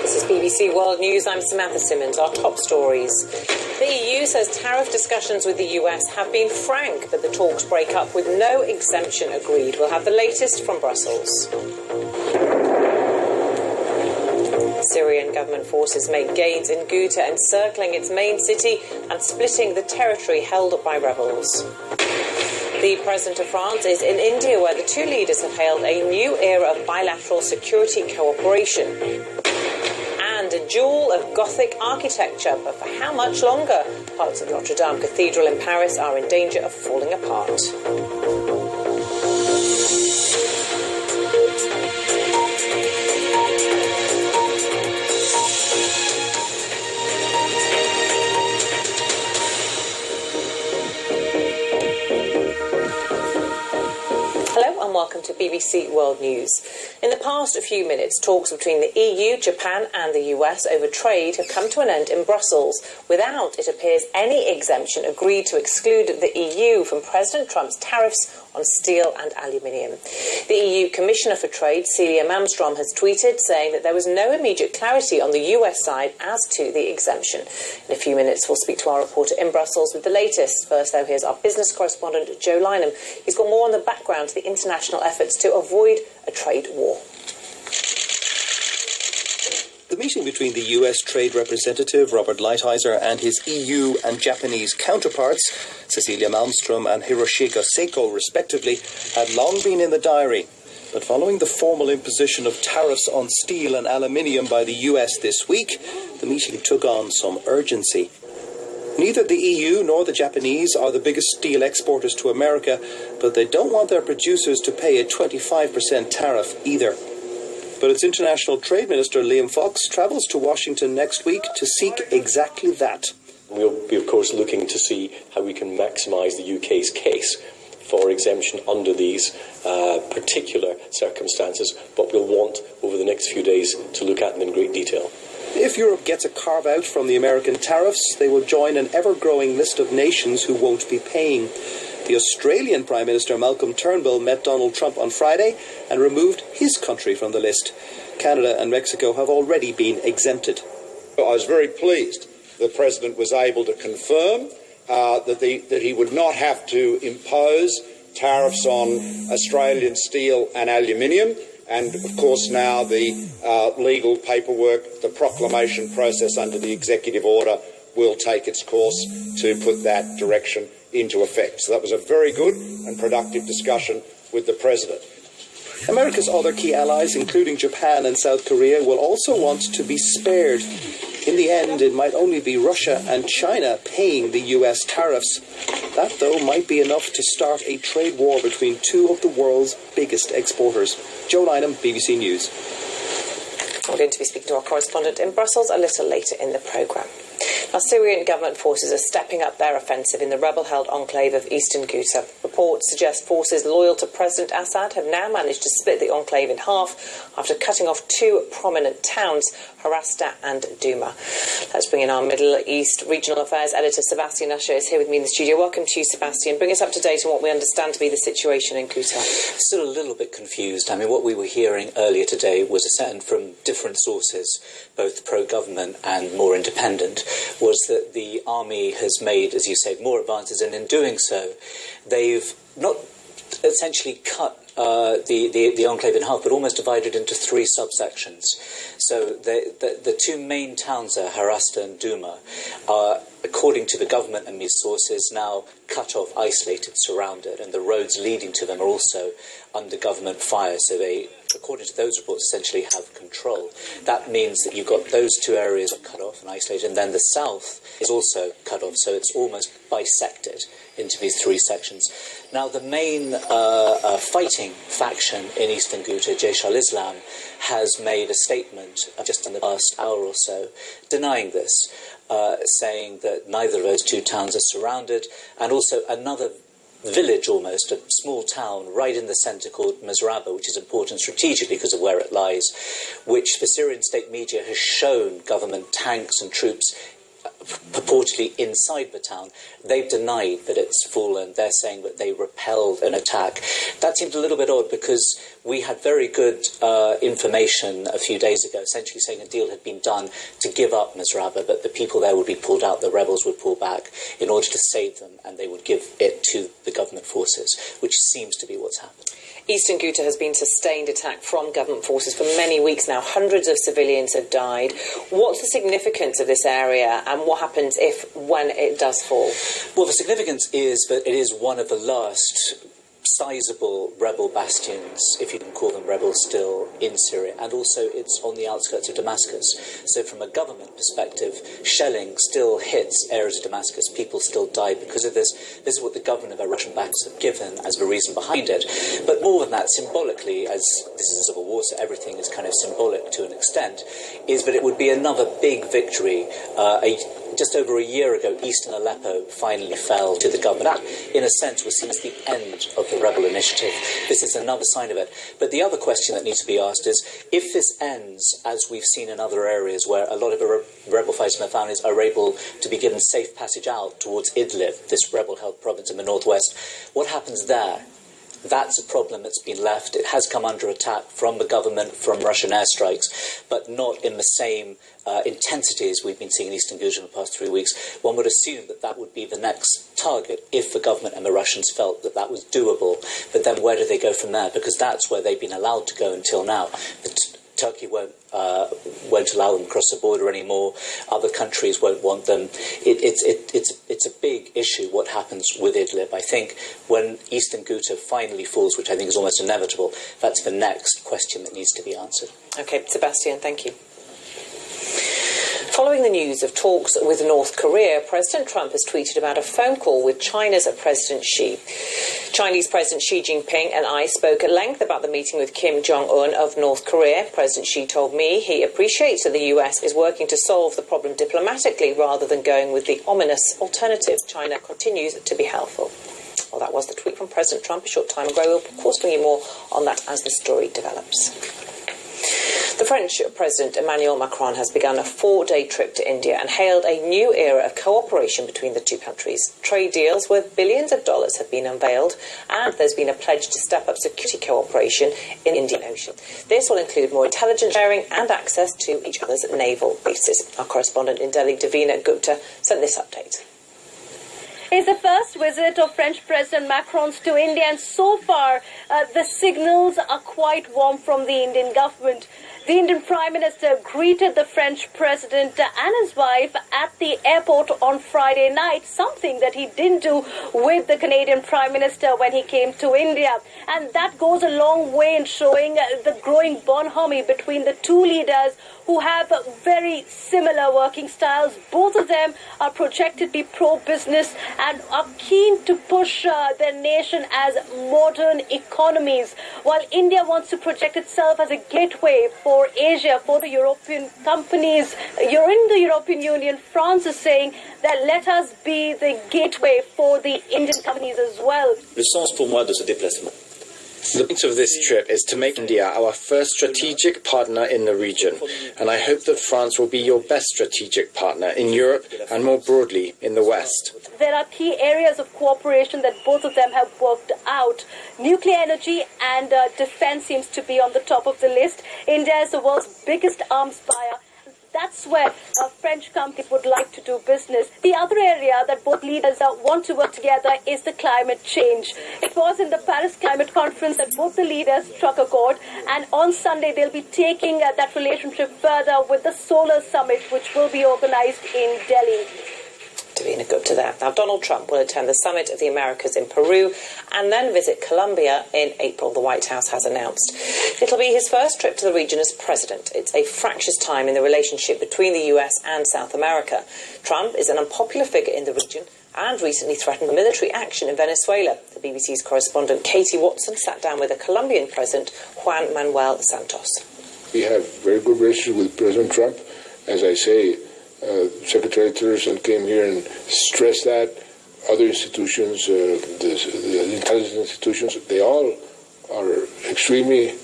This is BBC World News. I'm Samantha Simmons. Our top stories. The EU says tariff discussions with the US have been frank, but the talks break up with no exemption agreed. We'll have the latest from Brussels. Syrian government forces make gains in Ghouta, encircling its main city and splitting the territory held by rebels. The President of France is in India, where the two leaders have hailed a new era of bilateral security cooperation. And a jewel of Gothic architecture, but for how much longer? Parts of Notre Dame Cathedral in Paris are in danger of falling apart. Welcome to BBC World News. In the past few minutes, talks between the EU, Japan and the US over trade have come to an end in Brussels without, it appears, any exemption agreed to exclude the EU from President Trump's tariffs on steel and aluminium. The EU Commissioner for Trade, Cecilia Malmström, has tweeted saying that there was no immediate clarity on the US side as to the exemption. In a few minutes, we'll speak to our reporter in Brussels with the latest. First, though, here's our business correspondent, Joe Lynham. He's got more on the background to the international efforts to avoid a trade war. The meeting between the US Trade Representative Robert Lighthizer and his EU and Japanese counterparts, Cecilia Malmström and Hiroshige Seiko respectively, had long been in the diary. But following the formal imposition of tariffs on steel and aluminium by the US this week, the meeting took on some urgency. Neither the EU nor the Japanese are the biggest steel exporters to America, but they don't want their producers to pay a 25% tariff either. But its International Trade Minister, Liam Fox, travels to Washington next week to seek exactly that. We'll be, of course, looking to see how we can maximise the UK's case for exemption under these particular circumstances, but we'll want over the next few days to look at them in great detail. If Europe gets a carve-out from the American tariffs, they will join an ever-growing list of nations who won't be paying. The Australian Prime Minister Malcolm Turnbull met Donald Trump on Friday and removed his country from the list. Canada and Mexico have already been exempted. I was very pleased the President was able to confirm that he would not have to impose tariffs on Australian steel and aluminium. And, of course, now the legal paperwork, the proclamation process under the executive order will take its course to put that direction into effect. So that was a very good and productive discussion with the President. America's other key allies, including Japan and South Korea, will also want to be spared. In the end, it might only be Russia and China paying the US tariffs. That, though, might be enough to start a trade war between two of the world's biggest exporters. Joe Lynham, BBC News. We're going to be speaking to our correspondent in Brussels a little later in the programme. Now, Syrian government forces are stepping up their offensive in the rebel-held enclave of eastern Ghouta. Reports suggest forces loyal to President Assad have now managed to split the enclave in half after cutting off two prominent towns, Harasta and Douma. Let's bring in our Middle East Regional Affairs editor, Sebastian Usher, is here with me in the studio. Welcome to you, Sebastian. Bring us up to date on what we understand to be the situation in Ghouta. Still a little bit confused. I mean, what we were hearing earlier today was a sentence from different sources, both pro-government and more independent, was that the army has made, as you said, more advances, and in doing so, they've not essentially cut the enclave in half, but almost divided into three subsections. So the two main towns there, Harasta and Douma, are, according to the government and these sources, now cut off, isolated, surrounded, and the roads leading to them are also under government fire. So they, according to those reports, essentially have control. That means that you've got those two areas cut off and isolated, and then the south is also cut off, so it's almost bisected into these three sections. Now, the main fighting faction in eastern Ghouta, Jaish al-Islam, has made a statement just in the past hour or so denying this, saying that neither of those two towns are surrounded, and also another village, almost a small town right in the centre called Masraba, which is important strategically because of where it lies, which the Syrian state media has shown government tanks and troops purportedly inside the town. They've denied that it's fallen. They're saying that they repelled an attack. That seemed a little bit odd because we had very good information a few days ago, essentially saying a deal had been done to give up Misraba, but the people there would be pulled out, the rebels would pull back in order to save them, and they would give it to the government forces, which seems to be what's happened. Eastern Ghouta has been sustained attack from government forces for many weeks now. Hundreds of civilians have died. What's the significance of this area, and what happens when it does fall? Well, the significance is that it is one of the last sizable rebel bastions, if you can call them rebels still, in Syria, and also it's on the outskirts of Damascus. So from a government perspective, shelling still hits areas of Damascus. People still die because of this. This is what the government of our Russian backs have given as the reason behind it. But more than that, symbolically, as this is a civil war, so everything is kind of symbolic to an extent, is that it would be another big victory. Just over a year ago, eastern Aleppo finally fell to the government. That, in a sense, was seen as the end of the rebel initiative. This is another sign of it. But the other question that needs to be asked is, if this ends, as we've seen in other areas where a lot of the rebel fighters and their families are able to be given safe passage out towards Idlib, this rebel-held province in the northwest, what happens there? That's a problem that's been left. It has come under attack from the government, from Russian airstrikes, but not in the same intensity as we've been seeing in Eastern Ghouta in the past 3 weeks. One would assume that that would be the next target if the government and the Russians felt that that was doable. But then where do they go from there? Because that's where they've been allowed to go until now. Turkey won't allow them across the border anymore. Other countries won't want them. It's a big issue what happens with Idlib. I think when Eastern Ghouta finally falls, which I think is almost inevitable, that's the next question that needs to be answered. Okay, Sebastian, thank you. Following the news of talks with North Korea, President Trump has tweeted about a phone call with China's President Xi. Chinese President Xi Jinping and I spoke at length about the meeting with Kim Jong-un of North Korea. President Xi told me he appreciates that the US is working to solve the problem diplomatically rather than going with the ominous alternative. China continues to be helpful. Well, that was the tweet from President Trump a short time ago. We'll, of course, bring you more on that as the story develops. The French President Emmanuel Macron has begun a 4-day trip to India and hailed a new era of cooperation between the two countries. Trade deals worth billions of dollars have been unveiled, and there's been a pledge to step up security cooperation in the Indian Ocean. This will include more intelligence sharing and access to each other's naval bases. Our correspondent in Delhi, Davina Gupta, sent this update. It's the first visit of French President Macron's to India, and so far the signals are quite warm from the Indian government. The Indian Prime Minister greeted the French President and his wife at the airport on Friday night, something that he didn't do with the Canadian Prime Minister when he came to India. And that goes a long way in showing the growing bonhomie between the two leaders who have very similar working styles. Both of them are projected to be pro-business and are keen to push their nation as modern economies, while India wants to project itself as a gateway for Asia, for the European companies. You're in the European Union. France is saying that let us be the gateway for the Indian companies as well. Le sens pour moi de ce déplacement. The point of this trip is to make India our first strategic partner in the region, and I hope that France will be your best strategic partner in Europe and more broadly in the West. There are key areas of cooperation that both of them have worked out. Nuclear energy and defense seems to be on the top of the list. India is the world's biggest arms buyer. That's where French companies would like to do business. The other area that both leaders want to work together is the climate change. It was in the Paris Climate Conference that both the leaders struck a chord, and on Sunday they'll be taking that relationship further with the Solar Summit, which will be organized in Delhi. Davina Gupta there. Now, Donald Trump will attend the Summit of the Americas in Peru and then visit Colombia in April, the White House has announced. It'll be his first trip to the region as president. It's a fractious time in the relationship between the US and South America. Trump is an unpopular figure in the region and recently threatened military action in Venezuela. The BBC's correspondent Katie Watson sat down with the Colombian president, Juan Manuel Santos. We have very good relations with President Trump. As I say, Secretary Tillerson came here and stressed that. Other institutions, the intelligence institutions, they all are extremely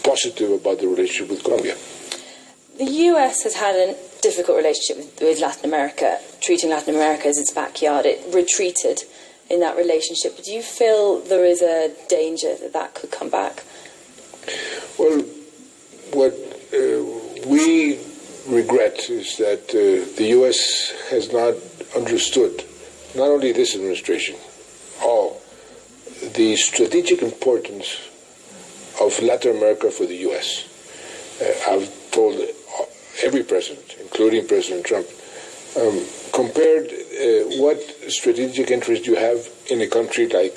positive about the relationship with Colombia. The US has had a difficult relationship with Latin America, treating Latin America as its backyard. It retreated in that relationship. Do you feel there is a danger that that could come back? Well, what we regret is that the U.S. has not understood, not only this administration, all, the strategic importance of Latin America for the U.S. I've told every president, including President Trump, compared what strategic interest you have in a country like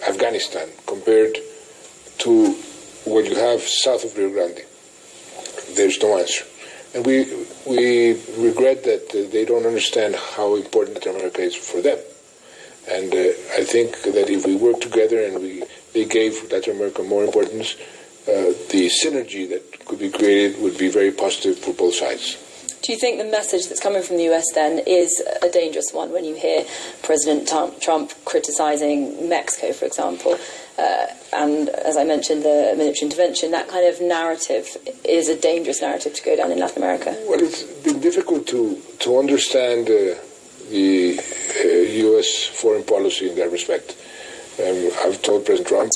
Afghanistan compared to what you have south of Rio Grande. There's no answer. And we regret that they don't understand how important Latin America is for them. And I think that if we work together and they gave Latin America more importance, the synergy that could be created would be very positive for both sides. Do you think the message that's coming from the US then is a dangerous one when you hear President Trump criticising Mexico, for example? And as I mentioned, the military intervention, that kind of narrative is a dangerous narrative to go down in Latin America. Well, it's been difficult to understand the U.S. foreign policy in that respect. I've told President Trump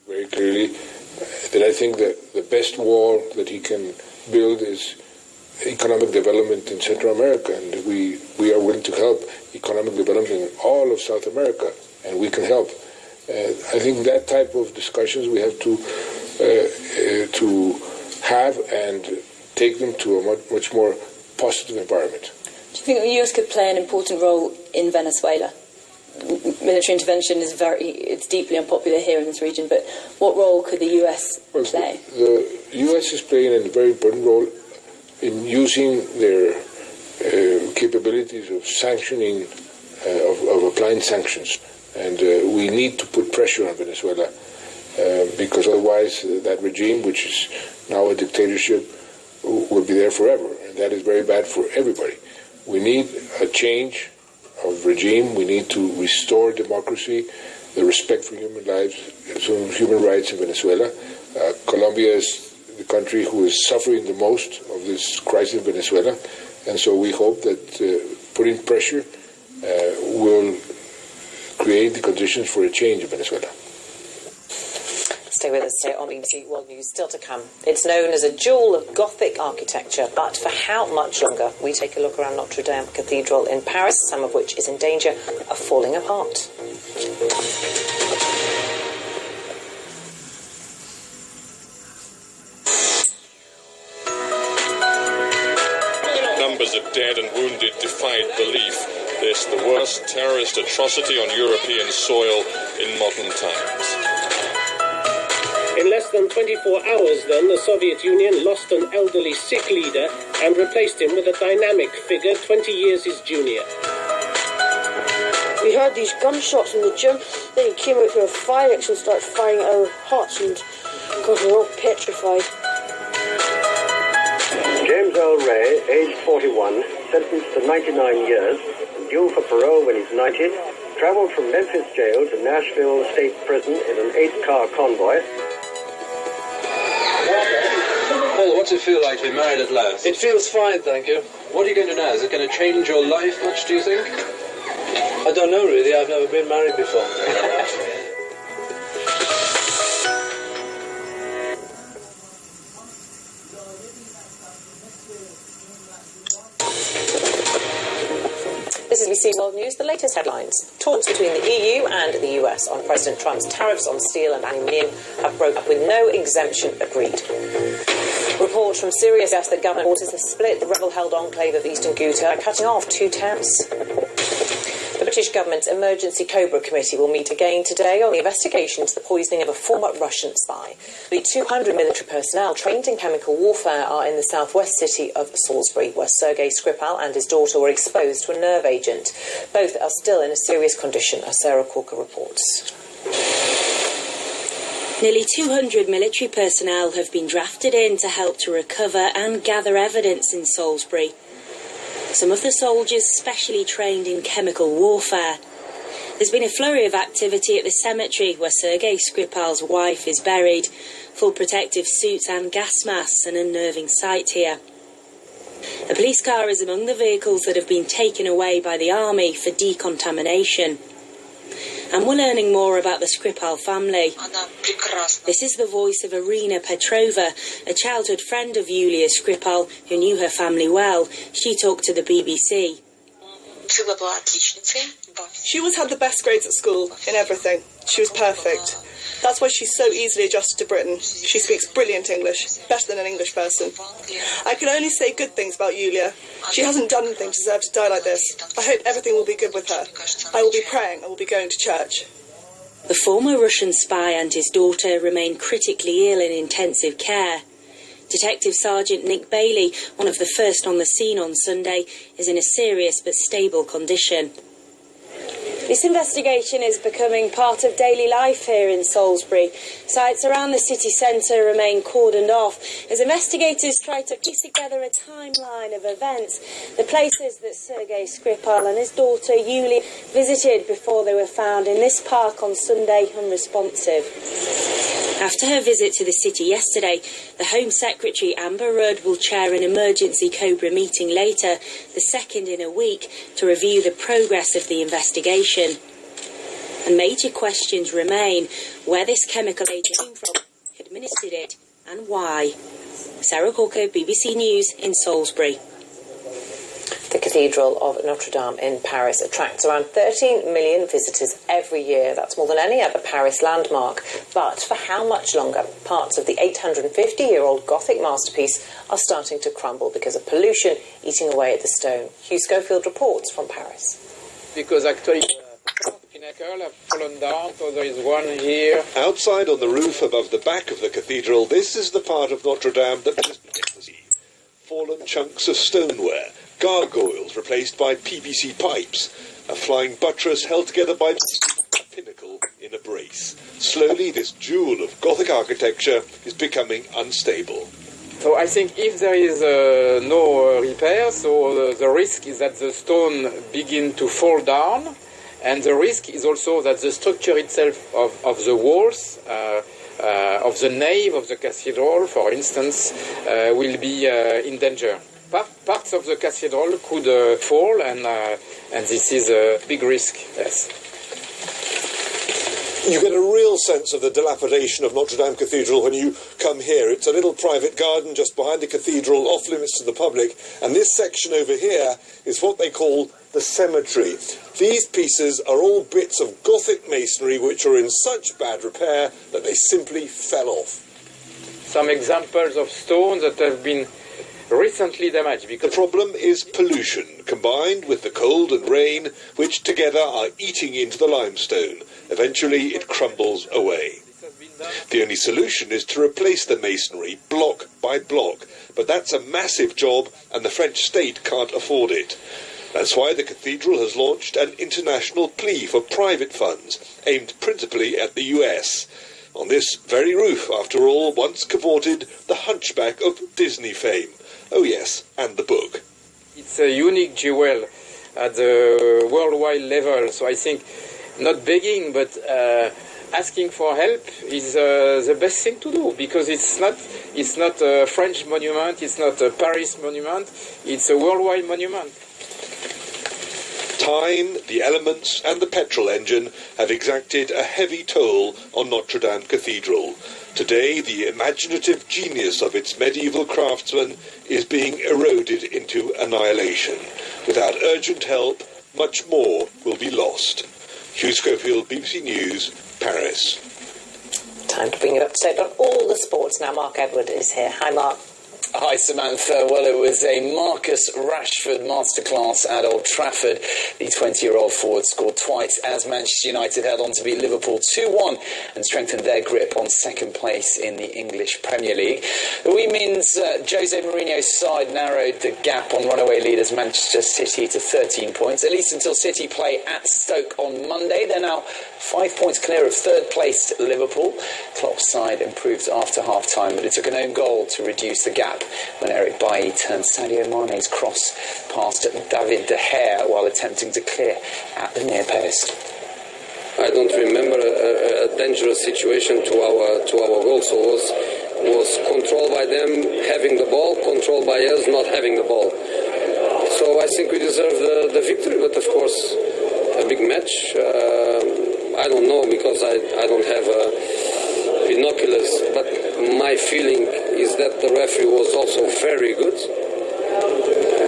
very clearly that I think that the best wall that he can build is economic development in Central America, and we are willing to help economic development in all of South America, and we can help. I think that type of discussions we have to have and take them to a much more positive environment. Do you think the US could play an important role in Venezuela? Military intervention it's deeply unpopular here in this region, but what role could the US play? The US is playing a very important role in using their capabilities of sanctioning, of applying sanctions. And we need to put pressure on Venezuela because otherwise that regime, which is now a dictatorship, will be there forever. And that is very bad for everybody. We need a change of regime. We need to restore democracy, the respect for human lives, human rights in Venezuela. Colombia is the country who is suffering the most of this crisis in Venezuela. And so we hope that putting pressure will create the conditions for a change in Venezuela. Stay with us here on BBC World News. Still to come. It's known as a jewel of Gothic architecture, but for how much longer? We take a look around Notre Dame Cathedral in Paris, some of which is in danger of falling apart. Numbers of dead and wounded defied belief. This, the worst terrorist atrocity on European soil in modern times. In less than 24 hours, then, the Soviet Union lost an elderly Sikh leader and replaced him with a dynamic figure 20 years his junior. We heard these gunshots in the gym, then he came out for a fire exit and started firing at our huts, and God, we were all petrified. James Earl Ray, aged 41, sentenced to 99 years, and due for parole when he's 90, travelled from Memphis jail to Nashville State Prison in an 8-car convoy. Paul, what's it feel like to be married at last? It feels fine, thank you. What are you going to do now? Is it going to change your life much, do you think? I don't know, really. I've never been married before. This is BBC World News, the latest headlines. Talks between the EU and the US on President Trump's tariffs on steel and aluminium have broken up with no exemption agreed. Reports from Syria suggest that government forces have split the rebel-held enclave of Eastern Ghouta by cutting off 2 towns. The British government's Emergency Cobra Committee will meet again today on the investigation into the poisoning of a former Russian spy. The 200 military personnel trained in chemical warfare are in the southwest city of Salisbury, where Sergei Skripal and his daughter were exposed to a nerve agent. Both are still in a serious condition, as Sarah Corker reports. Nearly 200 military personnel have been drafted in to help to recover and gather evidence in Salisbury. Some of the soldiers specially trained in chemical warfare. There's been a flurry of activity at the cemetery where Sergei Skripal's wife is buried. Full protective suits and gas masks, an unnerving sight here. A police car is among the vehicles that have been taken away by the army for decontamination. And we're learning more about the Skripal family. This is the voice of Irina Petrova, a childhood friend of Yulia Skripal, who knew her family well. She talked to the BBC. She always had the best grades at school, in everything. She was perfect. That's why she's so easily adjusted to Britain. She speaks brilliant English, better than an English person. I can only say good things about Yulia. She hasn't done anything to deserve to die like this. I hope everything will be good with her. I will be praying, I will be going to church. The former Russian spy and his daughter remain critically ill in intensive care. Detective Sergeant Nick Bailey, one of the first on the scene on Sunday, is in a serious but stable condition. This investigation is becoming part of daily life here in Salisbury. Sites around the city centre remain cordoned off as investigators try to piece together a timeline of events. The places that Sergei Skripal and his daughter Yulia visited before they were found in this park on Sunday unresponsive. After her visit to the city yesterday, the Home Secretary Amber Rudd will chair an emergency COBRA meeting later, the second in a week, to review the progress of the investigation. And major questions remain: where this chemical agent came from, who administered it, and why. Sarah Corco, BBC News in Salisbury. The Cathedral of Notre Dame in Paris attracts around 13 million visitors every year. That's more than any other Paris landmark. But for how much longer? Parts of the 850-year-old Gothic masterpiece are starting to crumble because of pollution eating away at the stone. Hugh Schofield reports from Paris. Because actually the pinnacle have fallen down, so there is one here. Outside on the roof above the back of the cathedral, this is the part of Notre Dame that has been fallen chunks of stoneware, gargoyles replaced by PVC pipes, a flying buttress held together by a pinnacle in a brace. Slowly, this jewel of Gothic architecture is becoming unstable. So I think if there is no repair, so the risk is that the stone begin to fall down, and the risk is also that the structure itself of the walls, of the nave of the cathedral, for instance, will be in danger. Parts of the cathedral could fall, and this is a big risk, yes. You get a real sense of the dilapidation of Notre Dame Cathedral when you come here. It's a little private garden just behind the cathedral, off limits to the public, and this section over here is what they call the cemetery. These pieces are all bits of Gothic masonry which are in such bad repair that they simply fell off. Some examples of stones that have been recently damaged. The problem is pollution, combined with the cold and rain, which together are eating into the limestone. Eventually it crumbles away. The only solution is to replace the masonry block by block, but that's a massive job and the French state can't afford it. That's why the cathedral has launched an international plea for private funds, aimed principally at the US. On this very roof, after all, once cavorted the hunchback of Disney fame. Oh yes, and the book. It's a unique jewel at the worldwide level, so I think not begging but asking for help is the best thing to do, because it's not a French monument, it's not a Paris monument, it's a worldwide monument. Time, the elements and the petrol engine have exacted a heavy toll on Notre Dame Cathedral. Today, the imaginative genius of its medieval craftsmen is being eroded into annihilation. Without urgent help, much more will be lost. Hugh Schofield, BBC News, Paris. Time to bring you up to date on all the sports now. Mark Edward is here. Hi, Mark. Hi, Samantha. Well, it was a Marcus Rashford masterclass at Old Trafford. The 20-year-old forward scored twice as Manchester United held on to beat Liverpool 2-1 and strengthened their grip on second place in the English Premier League. The wee means Jose Mourinho's side narrowed the gap on runaway leaders Manchester City to 13 points, at least until City play at Stoke on Monday. They're now 5 points clear of third-placed Liverpool. Klopp's side improved after half-time, but it took an own goal to reduce the gap when Eric Bailly turned Sadio Mane's cross past David De Gea while attempting to clear at the near post. I don't remember a dangerous situation to our goal, so was controlled by them having the ball, controlled by us not having the ball. So I think we deserve the victory, but of course a big match. I don't know because I don't have binoculars, but my feeling is that the referee was also very good.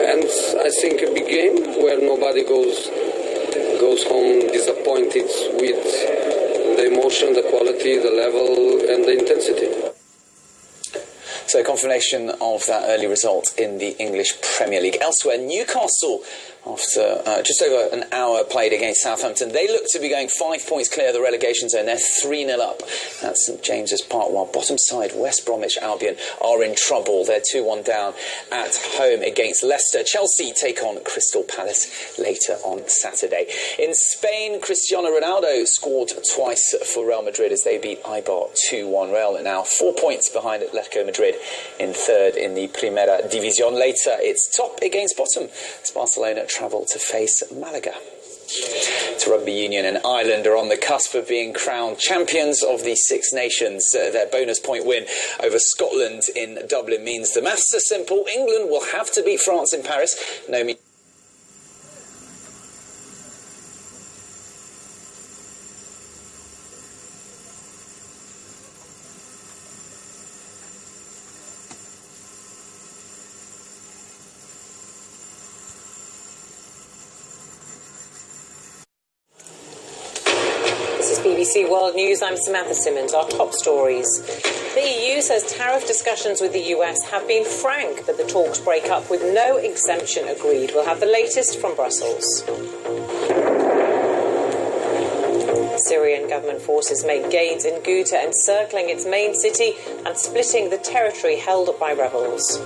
And I think a big game where nobody goes home disappointed with the emotion, the quality, the level, and the intensity. So confirmation of that early result in the English Premier League. Elsewhere, Newcastle, after just over an hour played against Southampton, they look to be going 5 points clear of the relegation zone. They're 3-0 up at St James's Park, while bottom side West Bromwich Albion are in trouble. They're 2-1 down at home against Leicester. Chelsea take on Crystal Palace later on Saturday. In Spain, Cristiano Ronaldo scored twice for Real Madrid as they beat Eibar 2-1. Real now 4 points behind Atletico Madrid in third in the Primera División. Later, it's top against bottom as Barcelona travel to face Malaga. To Rugby Union, and Ireland are on the cusp of being crowned champions of the Six Nations. Their bonus point win over Scotland in Dublin means the maths are simple. England will have to beat France in Paris. Naomi BBC World News, I'm Samantha Simmons. Our top stories. The EU says tariff discussions with the US have been frank, but the talks break up with no exemption agreed. We'll have the latest from Brussels. Syrian government forces make gains in Ghouta, encircling its main city and splitting the territory held by rebels.